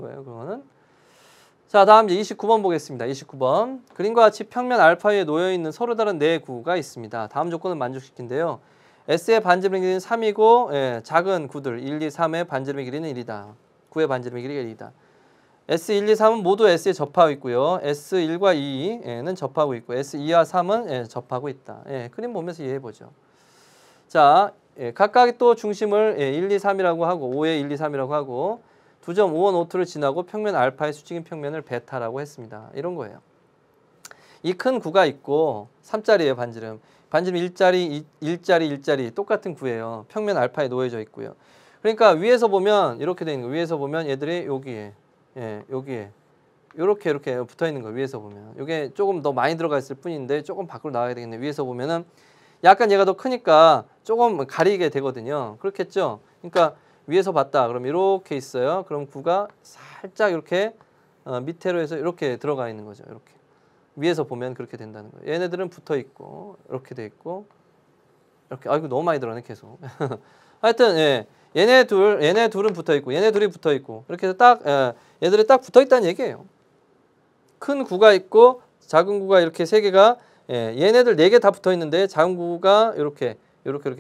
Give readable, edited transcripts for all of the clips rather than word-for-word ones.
거예요. 그거는. 자, 다음 이제 29번 보겠습니다. 29번. 그림과 같이 평면 알파 위에 놓여 있는 서로 다른 네 구가 있습니다. 다음 조건을 만족시킨대요. S의 반지름의 길이는 3이고 예, 작은 구들 1, 2, 3의 반지름의 길이는 1이다. 9의 반지름의 길이가 1이다. S1, 2, 3은 모두 S에 접하고 있고요. S1과 2는 접하고 있고 S2와 3은 예, 접하고 있다. 예, 그림 보면서 이해해보죠. 자, 예, 각각 또 중심을 1, 2, 3이라고 하고 5에 1, 2, 3이라고 하고 2.5원 5투를 지나고 평면 알파의 수직인 평면을 베타라고 했습니다. 이런 거예요. 이 큰 구가 있고 3짜리예요. 반지름. 반지름 1짜리 똑같은 구예요. 평면 알파에 놓여져 있고요. 그러니까 위에서 보면 이렇게 되는 거예요. 위에서 보면 얘들이 여기에 여기에 이렇게 붙어 있는 거예요. 위에서 보면. 이게 조금 더 많이 들어가 있을 뿐인데 조금 밖으로 나가야 되겠네. 위에서 보면은 약간 얘가 더 크니까 조금 가리게 되거든요. 그렇겠죠? 그러니까 위에서 봤다. 그럼 이렇게 있어요. 그럼 구가 살짝 이렇게 밑으로 해서 이렇게 들어가 있는 거죠. 이렇게. 위에서 보면 그렇게 된다는 거예요. 얘네들은 붙어 있고 이렇게 돼 있고 이렇게. 아이고 너무 많이 들어가네 계속. 하여튼 예. 얘네 둘은 붙어 있고 얘네 둘이 붙어 있고 이렇게 해서 딱 얘들이 딱 붙어 있다는 얘기예요. 큰 구가 있고 작은 구가 이렇게 세 개가 얘네들 네 개 다 붙어 있는데 작은 구가 이렇게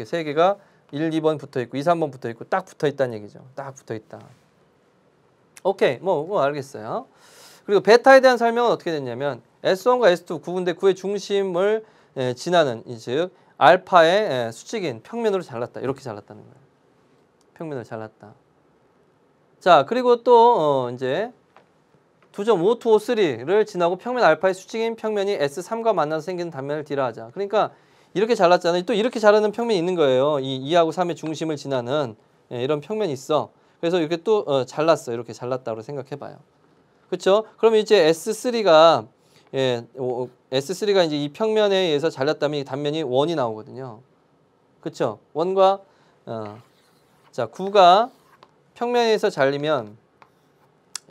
세 개가 1, 2번 붙어 있고 2, 3번 붙어 있고 딱 붙어 있다는 얘기죠. 딱 붙어 있다. 오케이. 뭐 알겠어요. 그리고 베타에 대한 설명은 어떻게 됐냐면 S1과 S2 구인데 구의 중심을 지나는 즉 알파의 수직인 평면으로 잘랐다. 이렇게 잘랐다는 거예요. 평면을 잘랐다. 자, 그리고 또 이제 2.5253를 지나고 평면 알파의 수직인 평면이 S3과 만나서 생기는 단면을 D라 하자. 그러니까 이렇게 잘랐잖아요. 또 이렇게 자르는 평면이 있는 거예요. 이 2하고 3의 중심을 지나는 이런 평면이 있어. 그래서 이렇게 또 잘랐어. 이렇게 잘랐다고 생각해 봐요. 그렇죠? 그러면 이제 S3가 S3가 이제 이 평면에 의해서 잘랐다면 이 단면이 1이 나오거든요. 그렇죠? 1과 자, 9가 평면에서 잘리면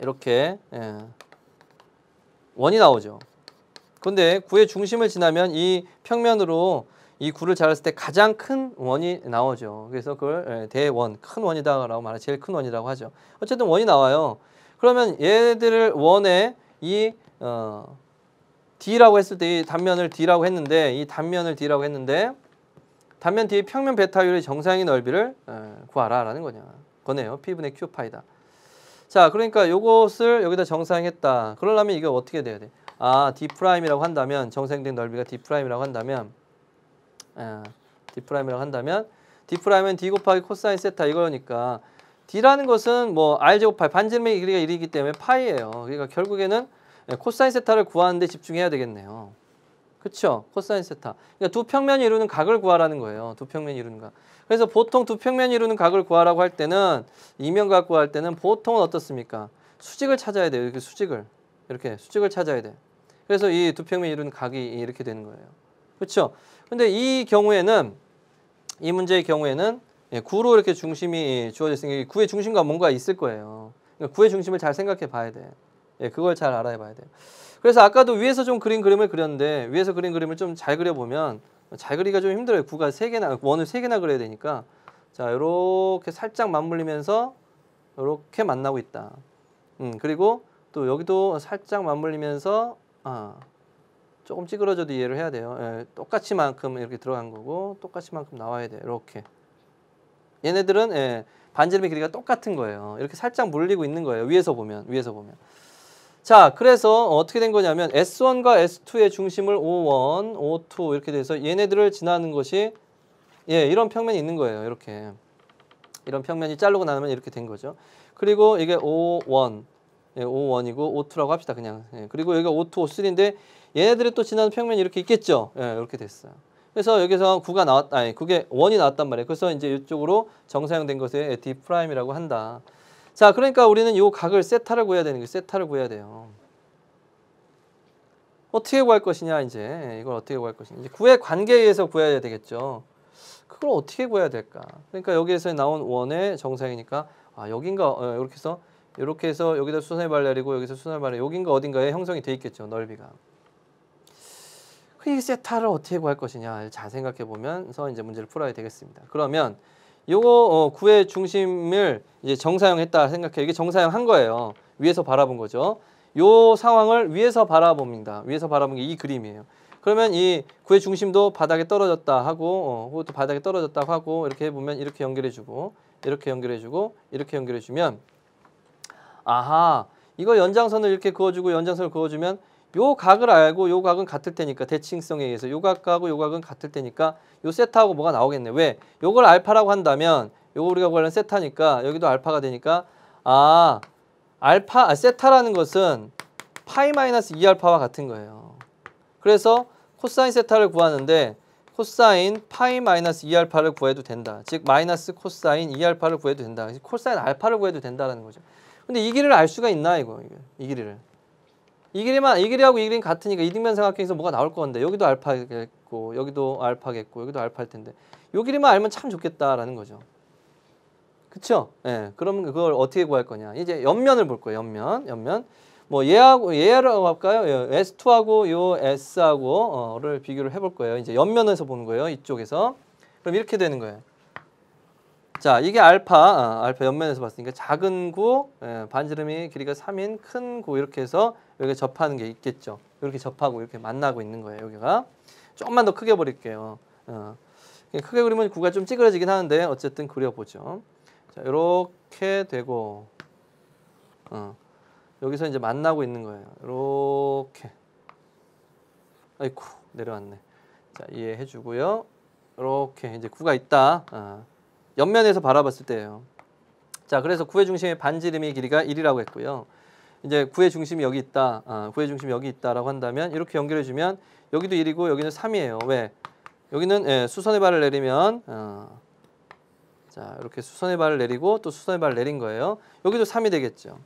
이렇게 1이 나오죠. 근데 9의 중심을 지나면 이 평면으로 이 9를 잘랐을 때 가장 큰 1이 나오죠. 그래서 그걸 대원, 큰 1이다라고 말하죠. 제일 큰 1이라고 하죠. 어쨌든 1이 나와요. 그러면 얘들을 1에 이 D라고 했을 때 이 단면을 D라고 했는데 이 단면을 D라고 했는데 단면 D의 평면 베타율의 정상의 넓이를 구하라라는 거네요. P분의 Q 파이다. 자, 그러니까 요것을 여기다 정사했다. 그러려면 이게 어떻게 돼야 돼? 아, D'이라고 한다면 정사된 넓이가 D'이라고 한다면 D'이라고 한다면 D'는 D 곱하기 코사인 세타 이거니까 D라는 것은 뭐 R제곱 파이 반지름의 길이가 1이기 때문에 파이예요. 그러니까 결국에는 코사인 세타를 구하는 데 집중해야 되겠네요. 그렇죠? 코사인 세타. 그러니까 두 평면이 이루는 각을 구하라는 거예요. 두 평면이 이루는 각. 그래서 보통 두 평면이 이루는 각을 구하라고 할 때는 이면각 구할 때는 보통은 어떻습니까? 수직을 찾아야 돼요. 이렇게 수직을 찾아야 돼. 그래서 이 두 평면이 이루는 각이 이렇게 되는 거예요. 그렇죠? 근데 이 경우에는 이 문제의 경우에는 9로 이렇게 중심이 주어져 있으니까 9의 중심과 뭔가 있을 거예요. 그러니까 9의 중심을 잘 생각해 봐야 돼. 그걸 잘 알아야 봐야 돼요. 그래서 아까도 위에서 좀 그림을 그렸는데 위에서 그린 그림을 좀 잘 그려보면 잘 그리기가 좀 힘들어요. 9가 3개나 원을 3개나 그려야 되니까 자 이렇게 살짝 맞물리면서 이렇게 만나고 있다. 그리고 또 여기도 살짝 맞물리면서 조금 찌그러져도 이해를 해야 돼요. 똑같이만큼 이렇게 들어간 거고 똑같이만큼 나와야 돼요. 이렇게 얘네들은 반지름의 길이가 똑같은 거예요. 이렇게 살짝 물리고 있는 거예요. 위에서 보면. 자, 그래서 어떻게 된 거냐면 S1과 S2의 중심을 O1, O2 이렇게 돼서 얘네들을 지나는 것이 이런 평면이 있는 거예요. 이렇게. 이런 평면이 자르고 나면 이렇게 된 거죠. 그리고 이게 O1, O1이고 O2라고 합시다. 그냥. 그리고 여기가 O2, O3인데 얘네들이 또 지나는 평면이 이렇게 있겠죠. 이렇게 됐어요. 그래서 여기서 9가 그게 1이 나왔단 말이에요. 그래서 이제 이쪽으로 정사형된 것에 D'이라고 한다. 자, 그러니까 우리는 이 각을 세타를 구해야 되는 거예요. 세타를 구해야 돼요. 어떻게 구할 것이냐 이제 이걸 어떻게 구할 것이냐 이제 9의 관계에 의해서 구해야 되겠죠. 그걸 어떻게 구해야 될까? 그러니까 여기에서 나온 원의 정사이니까 여긴가 이렇게 해서 여기다 수선의 발열이고 여기서 수선의 발열 여긴가 어딘가에 형성이 돼 있겠죠. 넓이가. 이 세타를 어떻게 구할 것이냐 잘 생각해 보면서 이제 문제를 풀어야 되겠습니다. 그러면 요거 9의 중심을 이제 정사형했다 생각해. 이게 정사형 한 거예요. 위에서 바라본 거죠. 요 상황을 위에서 바라봅니다. 위에서 바라본 게 이 그림이에요. 그러면 이 구의 중심도 바닥에 떨어졌다 하고 그것도 바닥에 떨어졌다 하고 이렇게 해보면 이렇게 연결해주고 이렇게 연결해주고 이렇게 연결해주면 아하 이거 연장선을 이렇게 그어주고 연장선을 그어주면 요 각을 알고 요 각은 같을 테니까 대칭성에 의해서 요 각하고 요 각은 같을 테니까 요 세타하고 뭐가 나오겠네. 왜? 요걸 알파라고 한다면 요거 우리가 구하는 세타니까 여기도 알파가 되니까 세타라는 것은 파이 마이너스 2알파와 같은 거예요. 그래서 코사인 세타를 구하는데 코사인 파이 마이너스 2알파를 구해도 된다. 즉 마이너스 코사인 2알파를 구해도 된다. 코사인 알파를 구해도 된다라는 거죠. 근데 이 길이를 알 수가 있나 이거 이 길이를. 이 길이하고 이 길이는 같으니까 이등변 삼각형에서 뭐가 나올 건데 여기도 알파겠고 여기도 알파겠고 여기도 알파일 텐데 요 길이만 알면 참 좋겠다라는 거죠. 그쵸? 예. 그러면 그걸 어떻게 구할 거냐? 이제 옆면을 볼 거예요. 옆면. 뭐 얘라고 할까요? S2하고 요 S하고를 비교를 해볼 거예요. 이제 옆면에서 보는 거예요. 이쪽에서. 그럼 이렇게 되는 거예요. 자, 이게 알파 옆면에서 봤으니까 작은 구, 반지름이 길이가 3인 큰 구 이렇게 해서 여기 접하는 게 있겠죠. 이렇게 접하고 이렇게 만나고 있는 거예요. 여기가 조금만 더 크게 버릴게요. 크게 그리면 구가 좀 찌그러지긴 하는데 어쨌든 그려보죠. 자, 이렇게 되고 여기서 이제 만나고 있는 거예요. 이렇게. 아이쿠 내려왔네. 자, 이해해 주고요. 이렇게 이제 구가 있다. 옆면에서 바라봤을 때예요. 자, 그래서 구의 중심의 반지름의 길이가 1이라고 했고요. 이제 구의 중심이 여기 있다. 구의 중심이 여기 있다라고 한다면 이렇게 연결해 주면 여기도 1이고 여기는 3이에요. 왜? 여기는 수선의 발을 내리면 자, 이렇게 수선의 발을 내리고 또 수선의 발을 내린 거예요. 여기도 3이 되겠죠.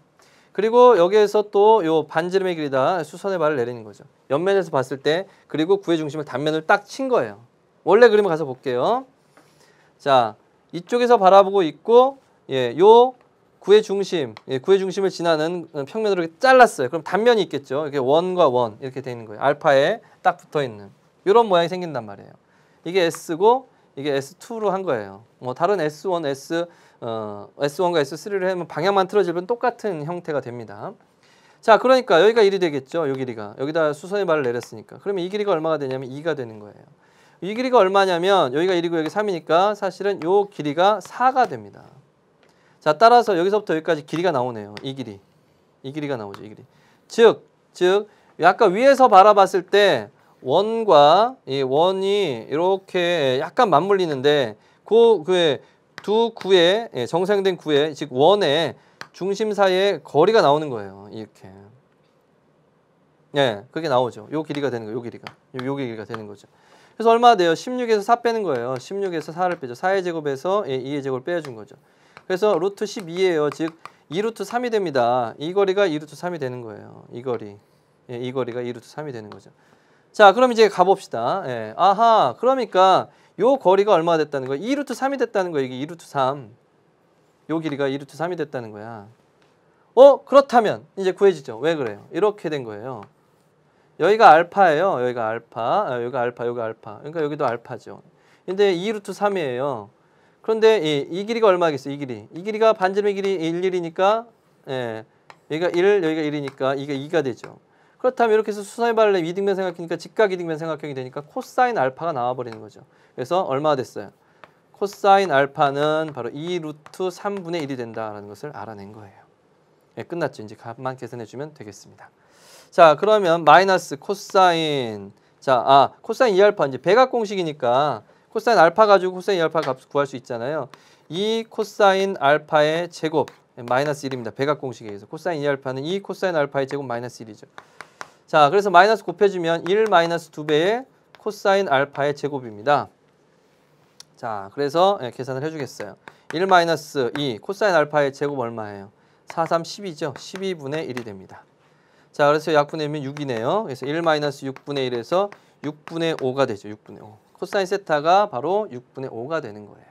그리고 여기에서 또 요 반지름의 길이다. 수선의 발을 내리는 거죠. 옆면에서 봤을 때 그리고 구의 중심을 단면을 딱 친 거예요. 원래 그림을 가서 볼게요. 자, 이쪽에서 바라보고 있고 요 구의 중심을 지나는 평면으로 이렇게 잘랐어요. 그럼 단면이 있겠죠. 이렇게 원과 원 이렇게 돼 있는 거예요. 알파에 딱 붙어 있는 이런 모양이 생긴단 말이에요. 이게 S고 이게 S2로 한 거예요. 뭐 다른 S1, S1과 S3를 하면 방향만 틀어지면 똑같은 형태가 됩니다. 자, 그러니까 여기가 1이 되겠죠. 요 길이가. 여기다 수선의 발을 내렸으니까. 그러면 이 길이가 얼마가 되냐면 2가 되는 거예요. 이 길이가 얼마냐면 여기가 1이고 여기 3이니까 사실은 요 길이가 4가 됩니다. 자, 따라서 여기서부터 여기까지 길이가 나오네요. 이 길이가 나오죠. 이 길이. 즉 약간 위에서 바라봤을 때 원과 이 원이 이렇게 약간 맞물리는데 그의 두 구의 정사형된 구의 즉 원의 중심 사이에 거리가 나오는 거예요. 이렇게. 그게 나오죠. 요 길이가 되는 거예요. 요 길이가 되는 거죠. 그래서 얼마 돼요? 16에서 4 빼는 거예요. 16에서 4를 빼죠. 4의 제곱에서 2의 제곱을 빼준 거죠. 그래서 루트 12예요. 즉 2루트 3이 됩니다. 이 거리가 2루트 3이 되는 거예요. 이 거리가 2루트 3이 되는 거죠. 자, 그럼 이제 가봅시다. 아하, 그러니까 요 거리가 얼마가 됐다는 거예요? 2루트 3이 됐다는 거예요. 이게 2루트 3. 요 길이가 2루트 3이 됐다는 거야. 그렇다면 이제 구해지죠. 왜 그래요? 이렇게 된 거예요. 여기가 알파예요. 여기가 알파. 여기가 알파. 그러니까 여기도 알파죠. 근데 2루트 3이에요. 그런데 이 길이가 얼마겠어요? 이 길이가 반지름의 길이 1이니까 여기가 1, 여기가 1이니까 이게 2가 되죠. 그렇다면 이렇게 해서 수선의 발을 내면 이등변 삼각형이니까 직각 이등변 삼각형이 되니까 코사인 알파가 나와버리는 거죠. 그래서 얼마가 됐어요? 코사인 알파는 바로 2루트 3분의 1이 된다라는 것을 알아낸 거예요. 끝났죠. 이제 값만 계산해주면 되겠습니다. 자, 그러면 마이너스 코사인 코사인 2알파 이제 배각 공식이니까 코사인 알파 가지고 코사인 2알파 값을 구할 수 있잖아요. 이 코사인 알파의 제곱 마이너스 1입니다. 배각 공식에 의해서 코사인 2알파는 이 코사인 알파의 제곱 마이너스 1이죠. 자, 그래서 마이너스 곱해주면 1 마이너스 2배의 코사인 알파의 제곱입니다. 자, 그래서 계산을 해주겠어요. 1 마이너스 2 코사인 알파의 제곱 얼마예요? 4, 3, 10이죠. 12분의 1이 됩니다. 자, 그래서 약분하면 6이네요. 그래서 1 마이너스 6분의 1에서 6분의 5가 되죠. 6분의 5. 코사인 세타가 바로 6분의 5가 되는 거예요.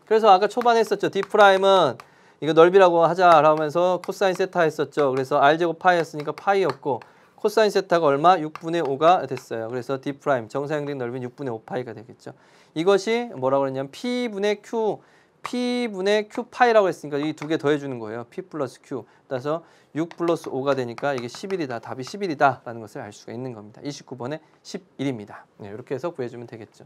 그래서 아까 초반에 했었죠. D'은 이거 넓이라고 하자라고 하면서 코사인 세타 했었죠. 그래서 R제곱 파이였으니까 파이였고 코사인 세타가 얼마? 6분의 5가 됐어요. 그래서 D' 정사형된 넓이는 6분의 5파이가 되겠죠. 이것이 뭐라고 그랬냐면 P분의 Q, P분의 Q파이라고 했으니까 이 두 개 더해주는 거예요. P 플러스 Q. 따라서 6 플러스 5가 되니까 이게 11이다. 답이 11이다. 라는 것을 알 수가 있는 겁니다. 29번에 11입니다. 네, 이렇게 해서 구해주면 되겠죠.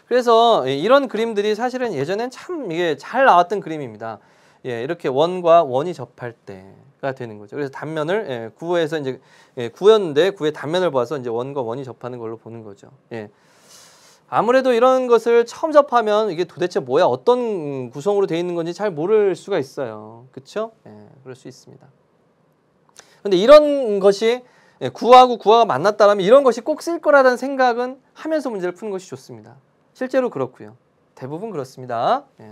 그래서 이런 그림들이 사실은 예전엔 참 이게 잘 나왔던 그림입니다. 예, 이렇게 원과 원이 접할 때가 되는 거죠. 그래서 단면을 구에서 이제 구였는데 구의 단면을 봐서 이제 원과 원이 접하는 걸로 보는 거죠. 예. 아무래도 이런 것을 처음 접하면 이게 도대체 뭐야, 어떤 구성으로 되어 있는 건지 잘 모를 수가 있어요. 그렇죠? 예, 그럴 수 있습니다. 근데 이런 것이 구하고 구하가 만났다라면 이런 것이 꼭 쓸 거라는 생각은 하면서 문제를 푸는 것이 좋습니다. 실제로 그렇고요. 대부분 그렇습니다. 예.